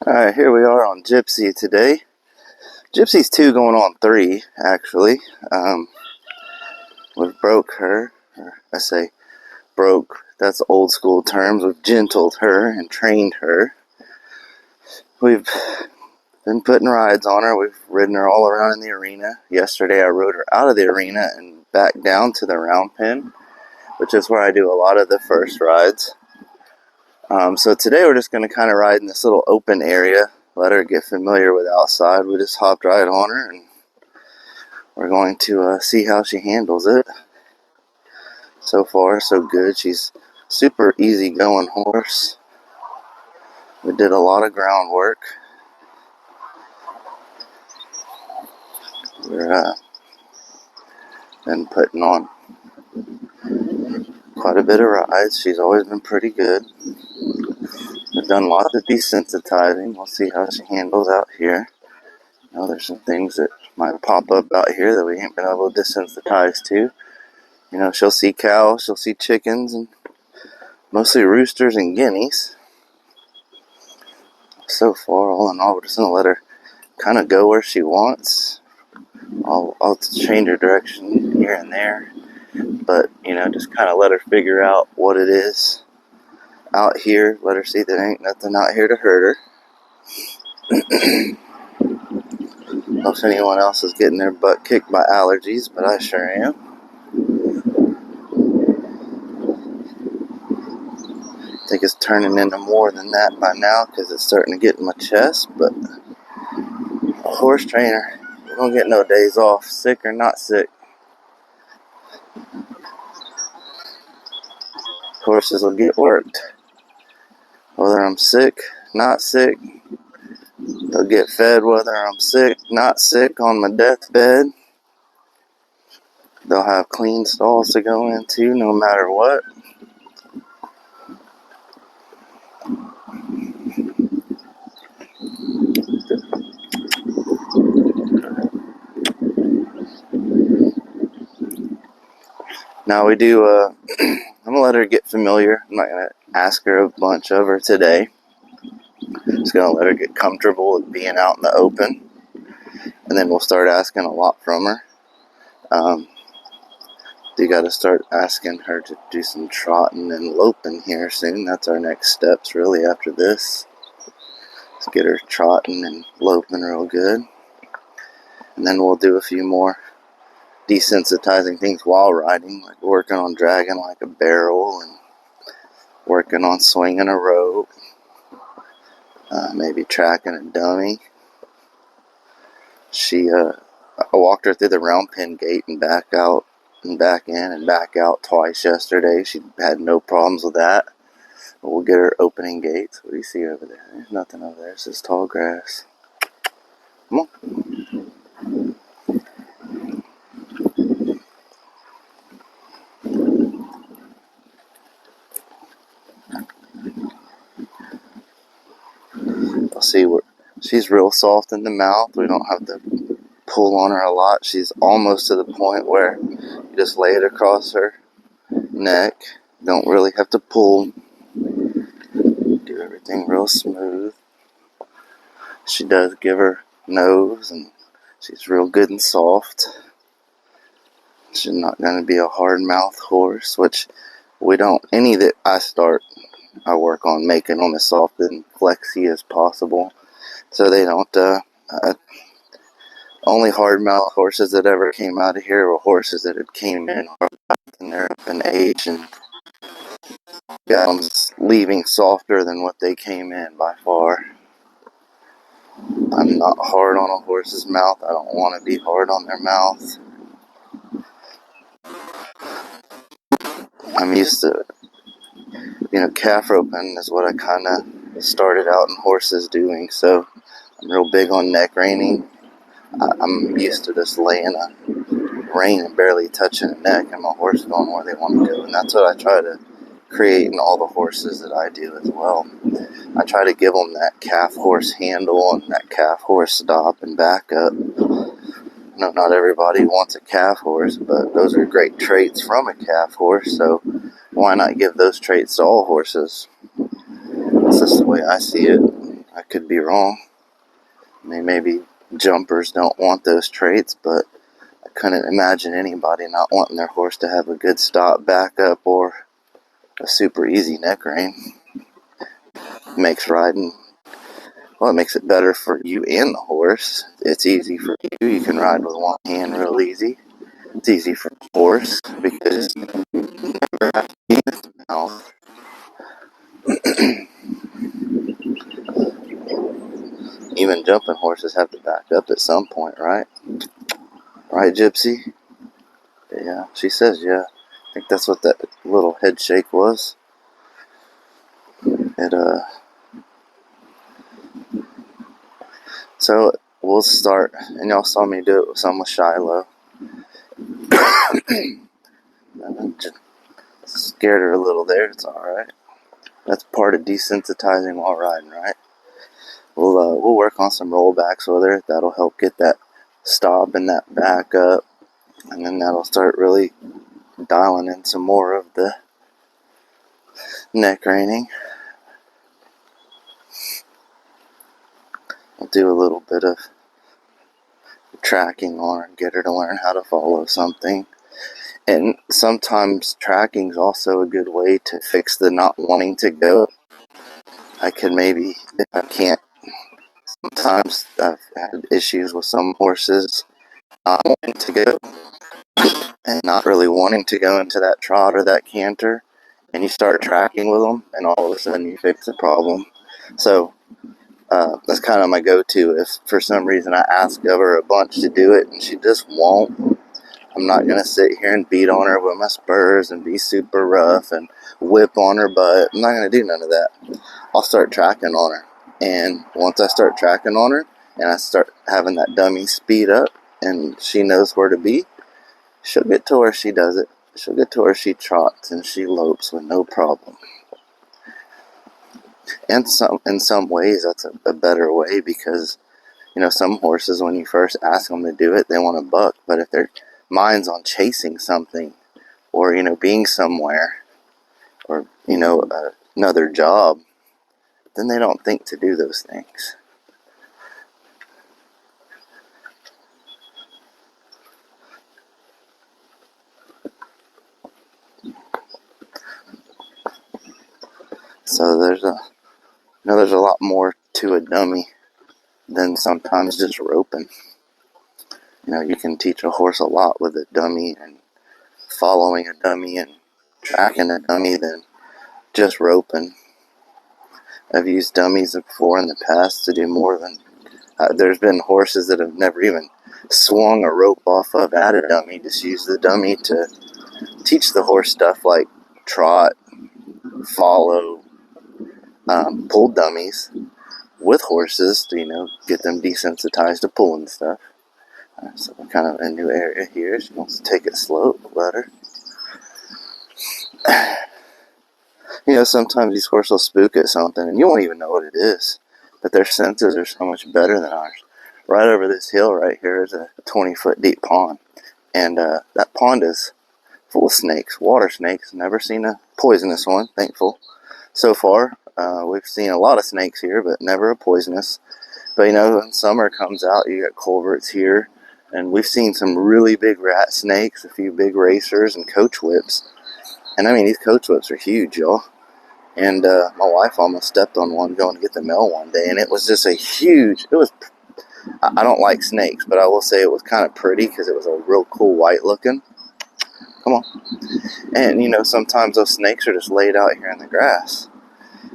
Alright, here we are on Gypsy today. Gypsy's 2 going on 3, actually. We've broke her, or I say broke, that's old school terms. We've gentled her and trained her. We've been putting rides on her. We've ridden her all around in the arena. Yesterday I rode her out of the arena and back down to the round pen, which is where I do a lot of the first rides. So today we're just going to kind of ride in this little open area, let her get familiar with outside. We just hopped right on her and we're going to see how she handles it. So far, so good. She's super easy going horse. We did a lot of groundwork. We're been putting on quite a bit of rides. She's always been pretty good. We've done lots of desensitizing. We'll see how she handles out here. You know, there's some things that might pop up out here that we ain't been able to desensitize to. You know, she'll see cows, she'll see chickens, and mostly roosters and guineas. So far, all in all, we're just going to let her kind of go where she wants. I'll change her direction here and there, but, you know, just kind of let her figure out what it is out here. Let her see that ain't nothing out here to hurt her. I don't know if anyone else is getting their butt kicked by allergies, but I sure am. I think it's turning into more than that by now because it's starting to get in my chest, but a horse trainer, you don't get no days off, sick or not sick. Horses will get worked. Whether I'm sick, not sick, they'll get fed whether I'm sick, not sick, on my deathbed. They'll have clean stalls to go into no matter what. Now we do, I'm going to let her get familiar. I'm not going to ask her a bunch of her today. Just going to let her get comfortable with being out in the open. And then we'll start asking a lot from her. You got to start asking her to do some trotting and loping here soon. That's our next steps really after this. Let's get her trotting and loping real good. And then we'll do a few more desensitizing things while riding, like working on dragging like a barrel and working on swinging a rope, maybe tracking a dummy. I walked her through the round pen gate and back out and back in and back out twice yesterday. She had no problems with that. But we'll get her opening gates. What do you see over there? There's nothing over there. It's just tall grass. Come on. I'll see where she's real soft in the mouth. We don't have to pull on her a lot. She's almost to the point where you just lay it across her neck. Don't really have to pull. Do everything real smooth. She does give her nose, and she's real good and soft. She's not going to be a hard mouth horse, which we don't. Any that I start, I work on making them as soft and flexy as possible, so they don't. Only hard mouth horses that ever came out of here were horses that had came in and they're up in age and got them leaving softer than what they came in by far. I'm not hard on a horse's mouth. I don't want to be hard on their mouth. I'm used to, calf roping is what I kind of started out in horses doing, so I'm real big on neck reining. I'm used to just laying a rein and barely touching a neck and my horse going where they want to go, and that's what I try to create in all the horses that I do as well. I try to give them that calf horse handle and that calf horse stop and back up. No, not everybody wants a calf horse, but those are great traits from a calf horse, so why not give those traits to all horses? That's just the way I see it. I could be wrong. I mean, maybe jumpers don't want those traits, but I couldn't imagine anybody not wanting their horse to have a good stop, backup, or a super easy neck rein. Makes riding, well, it makes it better for you and the horse. It's easy for you. You can ride with one hand real easy. It's easy for the horse because you never have to be in its mouth. Even jumping horses have to back up at some point, right? Right, Gypsy? Yeah, she says yeah. I think that's what that little head shake was. It So we'll start, and y'all saw me do it with some with Shiloh. Just scared her a little there. It's all right. That's part of desensitizing while riding, right? We'll work on some rollbacks with her. That'll help get that stop and that back up, and then that'll start really dialing in some more of the neck reining. We'll do a little bit of tracking on her and get her to learn how to follow something. And sometimes tracking is also a good way to fix the not wanting to go. I could maybe, if I can't, sometimes I've had issues with some horses not wanting to go and not really wanting to go into that trot or that canter. And you start tracking with them, and all of a sudden you fix the problem. So that's kind of my go-to. If for some reason I ask of her a bunch to do it and she just won't, I'm not going to sit here and beat on her with my spurs and be super rough and whip on her butt. I'm not going to do none of that. I'll start tracking on her. And once I start tracking on her and I start having that dummy speed up and she knows where to be, she'll get to where she does it. She'll get to where she trots and she lopes with no problem. And in some ways, that's a better way because, you know, some horses, when you first ask them to do it, they want to buck. But if their mind's on chasing something or, you know, being somewhere or, you know, another job, then they don't think to do those things. So there's a lot more to a dummy than sometimes just roping. You know, you can teach a horse a lot with a dummy and following a dummy and tracking a dummy than just roping. I've used dummies before in the past to do more than. There's been horses that have never even swung a rope off of at a dummy. Just use the dummy to teach the horse stuff like trot, follow, pull dummies with horses to, you know, get them desensitized to pulling stuff. So we're kind of in a new area here. She wants to take it slow. Let her. You know, sometimes these horses will spook at something and you won't even know what it is. But their senses are so much better than ours. Right over this hill right here is a 20-foot deep pond. And that pond is full of snakes, water snakes. Never seen a poisonous one, thankful. So far, we've seen a lot of snakes here, but never a poisonous. But, you know, when summer comes out, you got culverts here. And we've seen some really big rat snakes, a few big racers, and coach whips. And, I mean, these coach whips are huge, y'all. And my wife almost stepped on one going to get the mail one day. And it was just I don't like snakes, but I will say it was kind of pretty because it was a real cool white looking. Come on. And, you know, sometimes those snakes are just laid out here in the grass.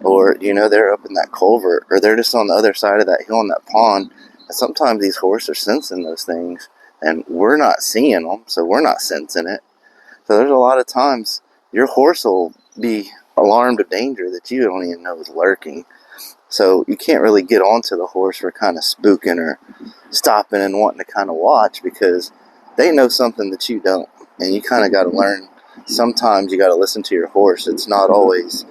Or, you know, they're up in that culvert. Or they're just on the other side of that hill in that pond. And sometimes these horses are sensing those things. And we're not seeing them, so we're not sensing it. So there's a lot of times your horse will be alarmed of danger that you don't even know is lurking. So you can't really get onto the horse for kind of spooking or stopping and wanting to kind of watch because they know something that you don't. And you kind of got to learn. Sometimes you got to listen to your horse. It's not always,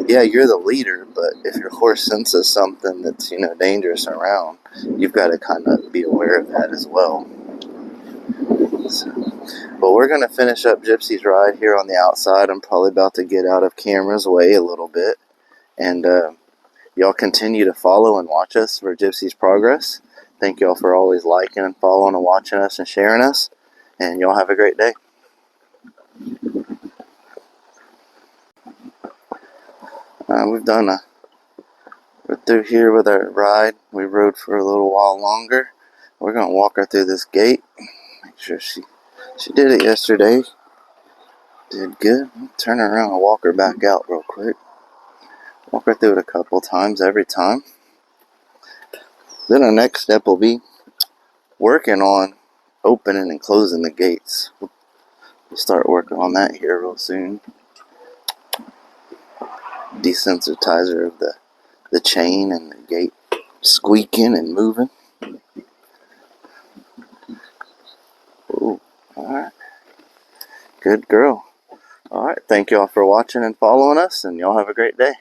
yeah, you're the leader, but if your horse senses something that's, you know, dangerous around, you've got to kind of be aware of that as well. So, but we're going to finish up Gypsy's ride here on the outside. I'm probably about to get out of camera's way a little bit. And, y'all continue to follow and watch us for Gypsy's progress. Thank y'all for always liking and following and watching us and sharing us. And y'all have a great day. We're through here with our ride. We rode for a little while longer. We're going to walk her through this gate. Make sure she did it yesterday. Did good. Turn her around and walk her back out real quick. Walk her through it a couple times every time. Then our next step will be working on opening and closing the gates. We'll start working on that here real soon. Desensitizer of the chain and the gate squeaking and moving. Ooh, alright. Good girl. Alright, thank y'all for watching and following us, and y'all have a great day.